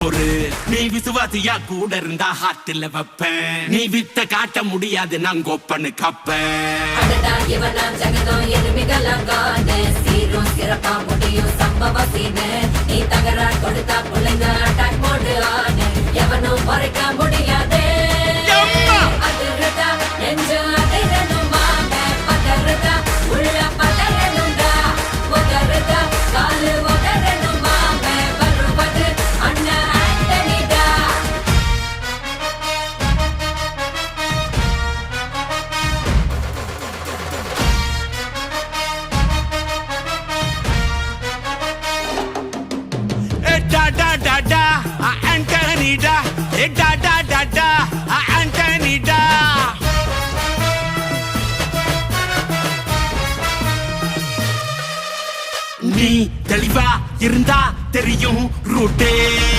பொறு. நீ விசுவாசியா கூட இருந்தா ஹார்ட்ல வைப்பேன். நீ வித்த காட்ட முடியாது நான் கோப்பனு கப்பேன். சீரும் சிறப்பா முடியும் சம்பவ சீனு. நீ தகராறு கொடுத்தா பிள்ளைங்க அட்டாக் மோடு ஆனு. எவனும் மறைக்க முடியாது. அதிர்றதா நெஞ்சு அதிரணுமாங்க. பதறதா உள்ள பதறணுண்டா. உதறதா காலு உதறணுமாங்க. வருவது அண்ணன் ஆண்டனிடா. Antonida, Antonida. நீ தெளிவா இருந்தா தெரியும் ரூட்டே.